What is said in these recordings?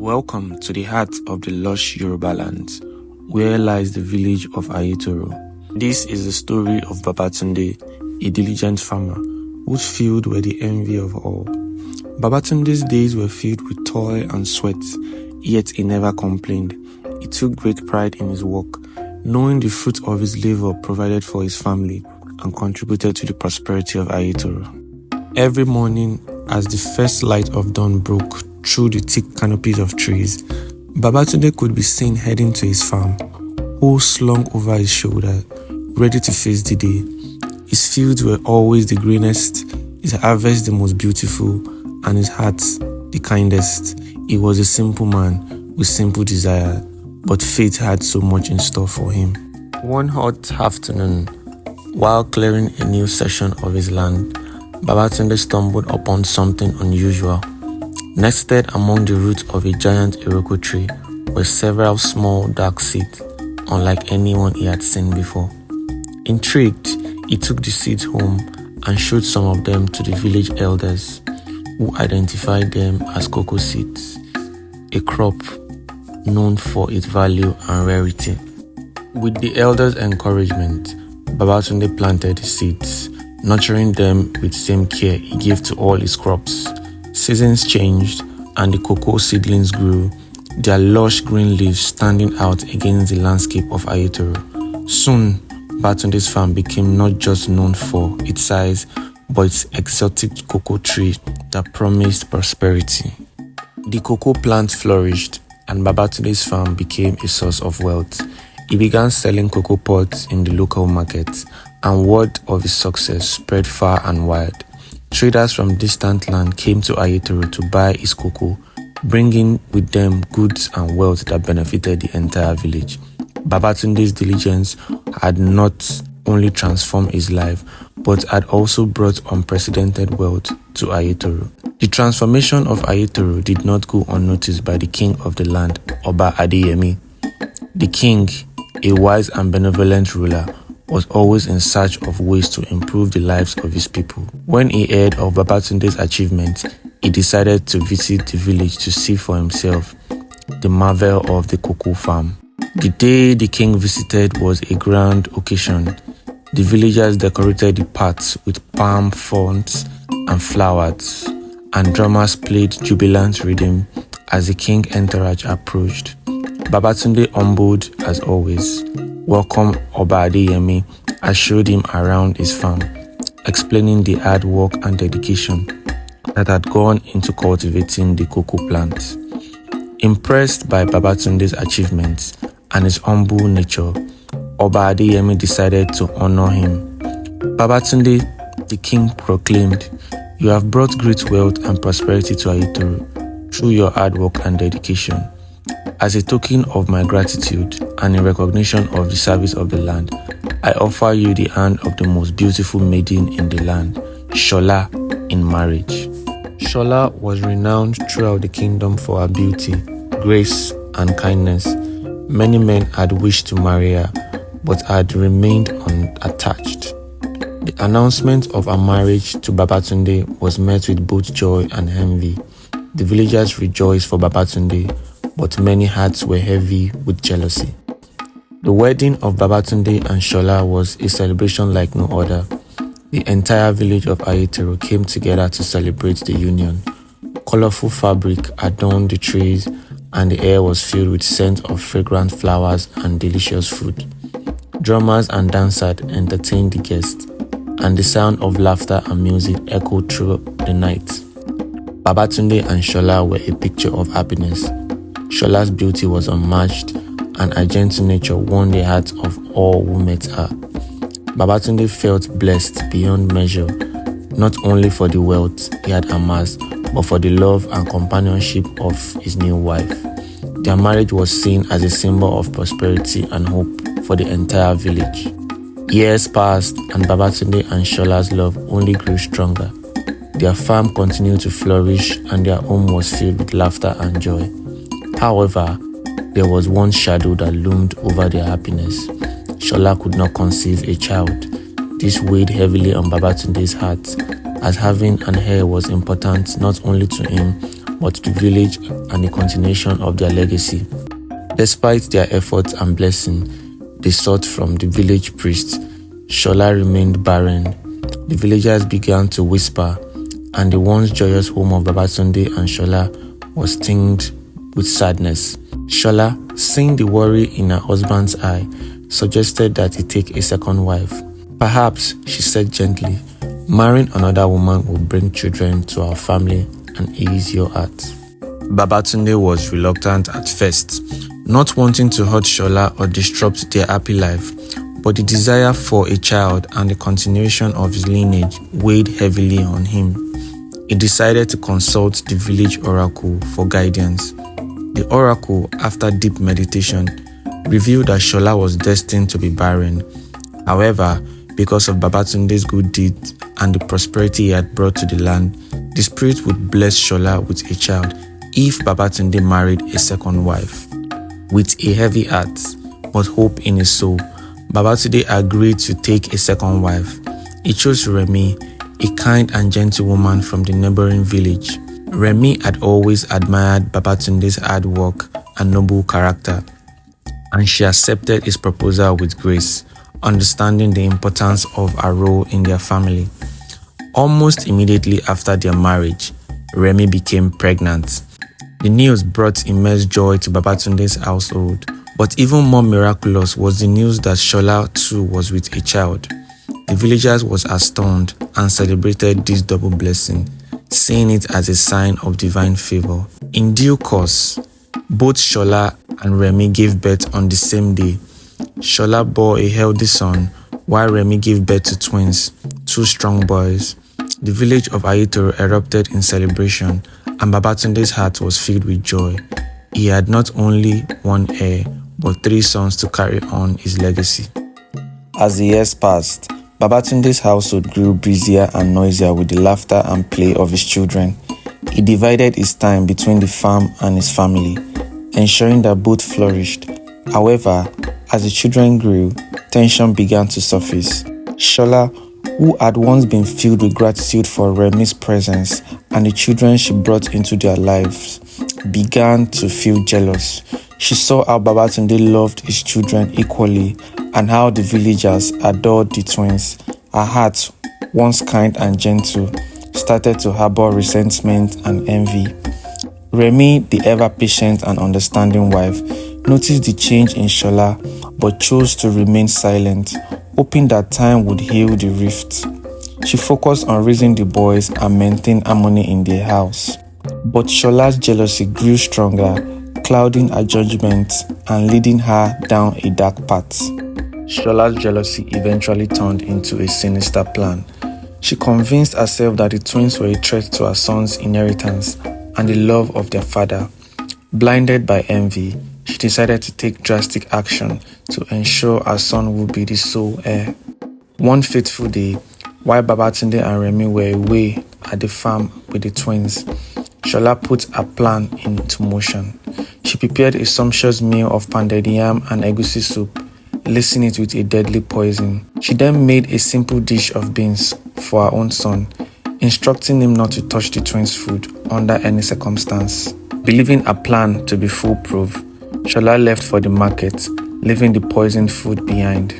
Welcome to the heart of the lush Yoruba land, where lies the village of Ayetoro. This is the story of Babatunde, a diligent farmer, whose fields were the envy of all. Babatunde's days were filled with toil and sweat, yet he never complained. He took great pride in his work, knowing the fruit of his labor provided for his family and contributed to the prosperity of Ayetoro. Every morning, as the first light of dawn broke through the thick canopies of trees, Babatunde could be seen heading to his farm, hoe slung over his shoulder, ready to face the day. His fields were always the greenest, his harvest the most beautiful, and his heart the kindest. He was a simple man with simple desire, but fate had so much in store for him. One hot afternoon, while clearing a new section of his land, Babatunde stumbled upon something unusual. Nested among the roots of a giant iroko tree were several small dark seeds, unlike anyone he had seen before. Intrigued, he took the seeds home and showed some of them to the village elders, who identified them as cocoa seeds, a crop known for its value and rarity. With the elders' encouragement, Babatunde planted the seeds, nurturing them with the same care he gave to all his crops. Seasons changed, and the cocoa seedlings grew, their lush green leaves standing out against the landscape of Ayetoro. Soon, Babatunde's farm became not just known for its size, but its exotic cocoa tree that promised prosperity. The cocoa plant flourished, and Babatunde's farm became a source of wealth. He began selling cocoa pods in the local market, and word of his success spread far and wide. Traders from distant land came to Ayetoro to buy his cocoa, bringing with them goods and wealth that benefited the entire village. Babatunde's diligence had not only transformed his life, but had also brought unprecedented wealth to Ayetoro. The transformation of Ayetoro did not go unnoticed by the king of the land, Oba Adeyemi. The king, a wise and benevolent ruler, was always in search of ways to improve the lives of his people. When he heard of Babatunde's achievements, he decided to visit the village to see for himself the marvel of the cocoa farm. The day the king visited was a grand occasion. The villagers decorated the paths with palm fronds and flowers, and drummers played jubilant rhythm as the king's entourage approached. Babatunde, humbled as always, welcomed Oba Adeyemi and showed him around his farm, explaining the hard work and dedication that had gone into cultivating the cocoa plant. Impressed by Babatunde's achievements and his humble nature, Oba Adeyemi decided to honor him. Babatunde, the king proclaimed, "You have brought great wealth and prosperity to Ayetoro through your hard work and dedication. As a token of my gratitude and in recognition of the service of the land, I offer you the hand of the most beautiful maiden in the land, Shola, in marriage." Shola was renowned throughout the kingdom for her beauty, grace, and kindness. Many men had wished to marry her, but had remained unattached. The announcement of her marriage to Babatunde was met with both joy and envy. The villagers rejoiced for Babatunde, but many hearts were heavy with jealousy. The wedding of Babatunde and Shola was a celebration like no other. The entire village of Ayetoro came together to celebrate the union. Colorful fabric adorned the trees, and the air was filled with scent of fragrant flowers and delicious food. Drummers and dancers entertained the guests, and the sound of laughter and music echoed through the night. Babatunde and Shola were a picture of happiness. Shola's beauty was unmatched, and her gentle nature won the hearts of all who met her. Babatunde felt blessed beyond measure, not only for the wealth he had amassed, but for the love and companionship of his new wife. Their marriage was seen as a symbol of prosperity and hope for the entire village. Years passed, and Babatunde and Shola's love only grew stronger. Their farm continued to flourish, and their home was filled with laughter and joy. However, there was one shadow that loomed over their happiness. Shola could not conceive a child. This weighed heavily on Babatunde's heart, as having an heir was important not only to him, but the village and the continuation of their legacy. Despite their efforts and blessing they sought from the village priest, Shola remained barren. The villagers began to whisper, and the once joyous home of Babatunde and Shola was tinged with sadness. Shola, seeing the worry in her husband's eye, suggested that he take a second wife. Perhaps, she said gently, marrying another woman will bring children to our family and ease your heart. Babatunde was reluctant at first, not wanting to hurt Shola or disrupt their happy life, but the desire for a child and the continuation of his lineage weighed heavily on him. He decided to consult the village oracle for guidance. The oracle, after deep meditation, revealed that Shola was destined to be barren. However, because of Babatunde's good deeds and the prosperity he had brought to the land, the spirit would bless Shola with a child if Babatunde married a second wife. With a heavy heart, but hope in his soul, Babatunde agreed to take a second wife. He chose Remi, a kind and gentle woman from the neighboring village. Remi had always admired Babatunde's hard work and noble character, and she accepted his proposal with grace, understanding the importance of her role in their family. Almost immediately after their marriage, Remi became pregnant. The news brought immense joy to Babatunde's household, but even more miraculous was the news that Shola too was with a child. The villagers was astounded and celebrated this double blessing, seeing it as a sign of divine favor. In due course, both Shola and Remi gave birth on the same day. Shola bore a healthy son, while Remi gave birth to twins, 2 strong boys. The village of Ayitoro erupted in celebration, and Babatunde's heart was filled with joy. He had not only one heir, but 3 sons to carry on his legacy. As the years passed, Babatunde's household grew busier and noisier with the laughter and play of his children. He divided his time between the farm and his family, ensuring that both flourished. However, as the children grew, tension began to surface. Shola, who had once been filled with gratitude for Remi's presence and the children she brought into their lives, began to feel jealous. She saw how Babatunde loved his children equally and how the villagers adored the twins. Her heart, once kind and gentle, started to harbor resentment and envy. Remi, the ever-patient and understanding wife, noticed the change in Shola but chose to remain silent, hoping that time would heal the rift. She focused on raising the boys and maintain harmony in their house. But Shola's jealousy grew stronger, clouding her judgment and leading her down a dark path. Shola's jealousy eventually turned into a sinister plan. She convinced herself that the twins were a threat to her son's inheritance and the love of their father. Blinded by envy, she decided to take drastic action to ensure her son would be the sole heir. One fateful day, while Babatunde and Remi were away at the farm with the twins, Shola put a plan into motion. She prepared a sumptuous meal of pounded yam and egusi soup, lacing it with a deadly poison. She then made a simple dish of beans for her own son, instructing him not to touch the twins' food under any circumstance. Believing her plan to be foolproof, Shola left for the market, leaving the poisoned food behind.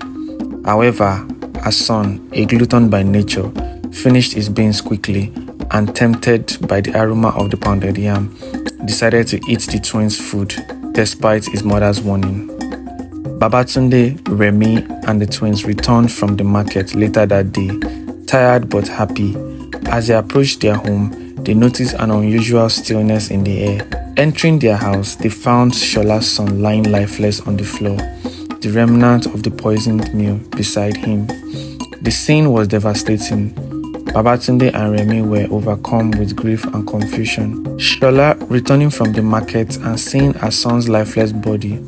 However, her son, a glutton by nature, finished his beans quickly and, tempted by the aroma of the pounded yam, decided to eat the twins' food despite his mother's warning. Babatunde, Remi, and the twins returned from the market later that day, tired but happy. As they approached their home, they noticed an unusual stillness in the air. Entering their house, they found Shola's son lying lifeless on the floor, the remnant of the poisoned meal beside him. The scene was devastating. Babatunde and Remi were overcome with grief and confusion. Shola, returning from the market and seeing her son's lifeless body,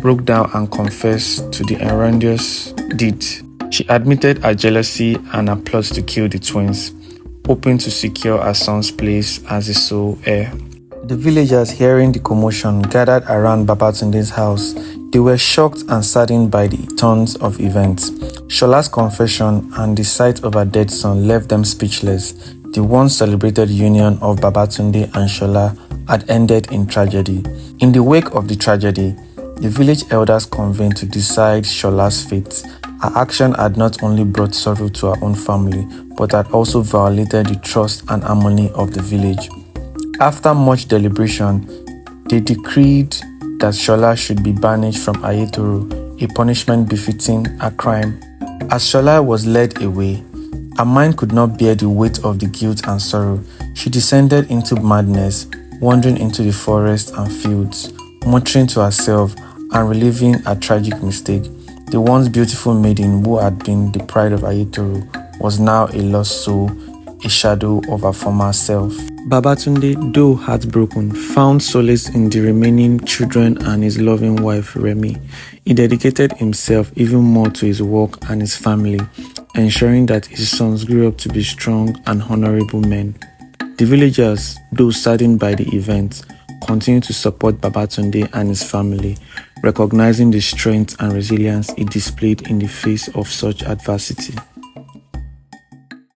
broke down and confessed to the horrendous deed. She admitted her jealousy and her plots to kill the twins, hoping to secure her son's place as the sole heir. The villagers, hearing the commotion, gathered around Babatunde's house. They were shocked and saddened by the turns of events. Shola's confession and the sight of her dead son left them speechless. The once celebrated union of Babatunde and Shola had ended in tragedy. In the wake of the tragedy, the village elders convened to decide Shola's fate. Her action had not only brought sorrow to her own family, but had also violated the trust and harmony of the village. After much deliberation, they decreed that Shola should be banished from Ayetoro, a punishment befitting a crime. As Shola was led away, her mind could not bear the weight of the guilt and sorrow. She descended into madness, wandering into the forest and fields, muttering to herself and reliving her tragic mistake. The once beautiful maiden who had been the pride of Ayetoro was now a lost soul, a shadow of her former self. Babatunde, though heartbroken, found solace in the remaining children and his loving wife Remi. He dedicated himself even more to his work and his family, ensuring that his sons grew up to be strong and honorable men. The villagers, though saddened by the event, continued to support Babatunde and his family, recognizing the strength and resilience he displayed in the face of such adversity.